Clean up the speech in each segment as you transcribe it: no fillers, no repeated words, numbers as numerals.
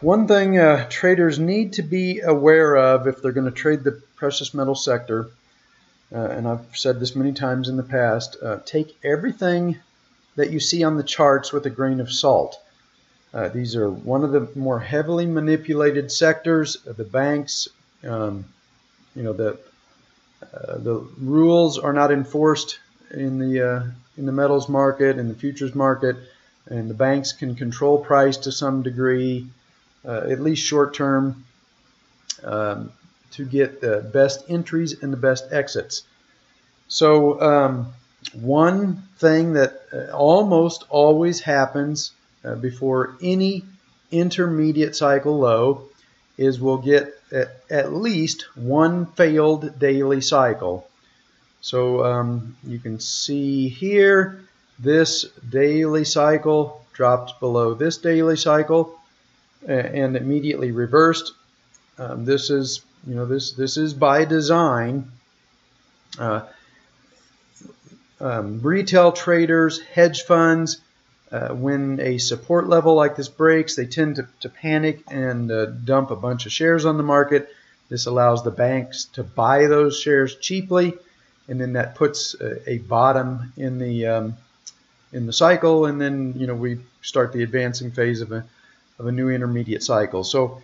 one thing traders need to be aware of if they're going to trade the precious metal sector, and I've said this many times in the past, take everything that you see on the charts with a grain of salt. These are one of the more heavily manipulated sectors. The banks, the rules are not enforced in the metals market, in the futures market, and the banks can control price to some degree, at least short term, to get the best entries and the best exits. So one thing that almost always happens before any intermediate cycle low is we'll get at least one failed daily cycle. So you can see here this daily cycle dropped below this daily cycle and immediately reversed. This is by design. Retail traders, hedge funds, when a support level like this breaks, they tend to panic and dump a bunch of shares on the market. This allows the banks to buy those shares cheaply, and then that puts a bottom in the cycle, and then we start the advancing phase of a new intermediate cycle. So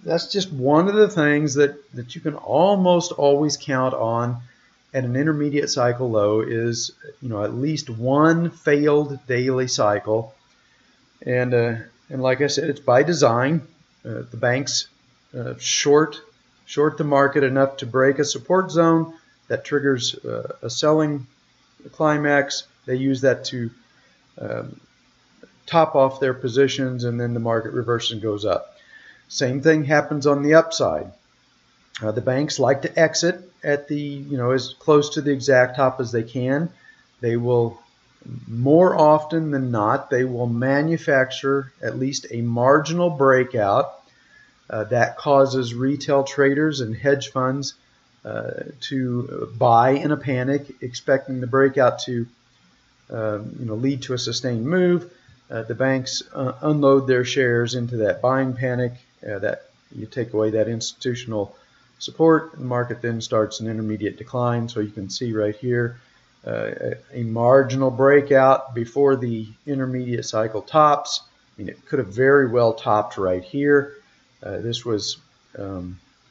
that's just one of the things that you can almost always count on at an intermediate cycle low is at least one failed daily cycle, and like I said, it's by design. The banks short the market enough to break a support zone that triggers a selling climax. They use that to top off their positions, and then the market reverses and goes up. Same thing happens on the upside. The banks like to exit at the as close to the exact top as they can. They will, more often than not, they will manufacture at least a marginal breakout that causes retail traders and hedge funds to buy in a panic, expecting the breakout to lead to a sustained move. The banks unload their shares into that buying panic. That you take away that institutional support, the market then starts an intermediate decline. So you can see right here a marginal breakout before the intermediate cycle tops. It could have very well topped right here. This was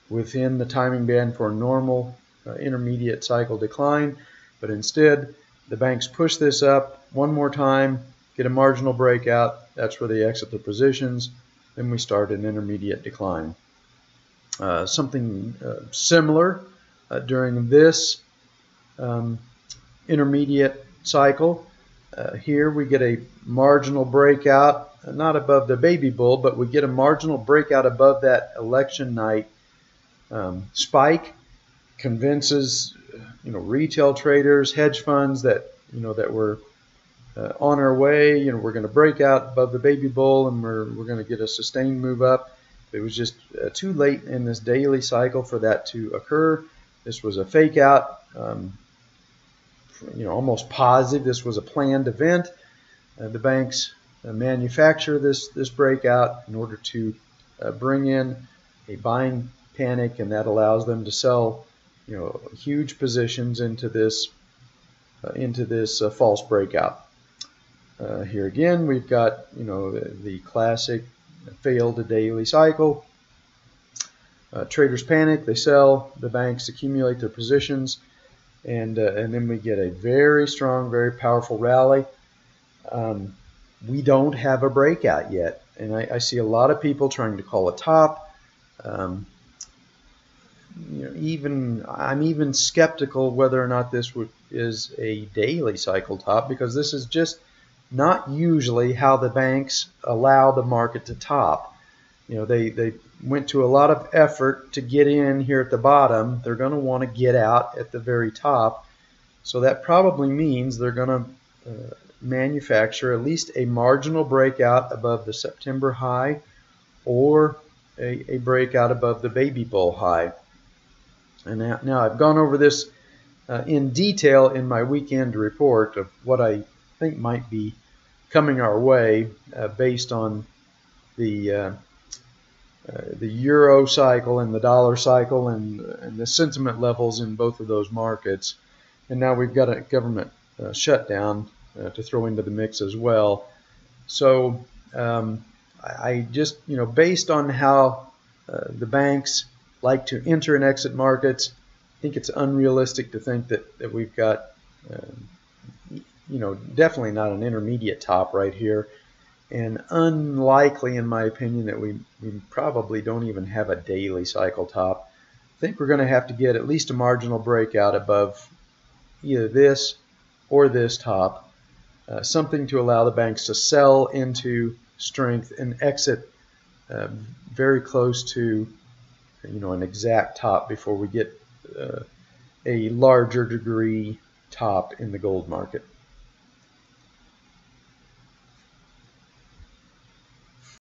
within the timing band for a normal intermediate cycle decline, but instead the banks push this up one more time, get a marginal breakout. That's where they exit their positions. Then we start an intermediate decline. Something similar during this intermediate cycle. Here we get a marginal breakout, not above the baby bull, but we get a marginal breakout above that election night spike. Convinces retail traders, hedge funds that that we're on our way. We're going to break out above the baby bull, and we're going to get a sustained move up. It was just too late in this daily cycle for that to occur. This was a fake out, almost positive. This was a planned event. The banks manufacture this breakout in order to bring in a buying panic, and that allows them to sell huge positions into this false breakout. Here again, we've got the classic failed daily cycle. Traders panic, they sell, the banks accumulate their positions, and then we get a very strong, very powerful rally. We don't have a breakout yet, and I see a lot of people trying to call a top. I'm even skeptical whether or not this is a daily cycle top, because this is just not usually how the banks allow the market to top. They went to a lot of effort to get in here at the bottom. They're going to want to get out at the very top. So that probably means they're going to manufacture at least a marginal breakout above the September high, or a breakout above the baby bull high. And now I've gone over this in detail in my weekend report of what I think might be coming our way based on the the euro cycle and the dollar cycle and the sentiment levels in both of those markets. And now we've got a government shutdown to throw into the mix as well. So I just, based on how the banks like to enter and exit markets, I think it's unrealistic to think that we've got, definitely not an intermediate top right here, and unlikely, in my opinion, that we probably don't even have a daily cycle top. I think we're going to have to get at least a marginal breakout above either this or this top, something to allow the banks to sell into strength and exit very close to an exact top before we get a larger degree top in the gold market.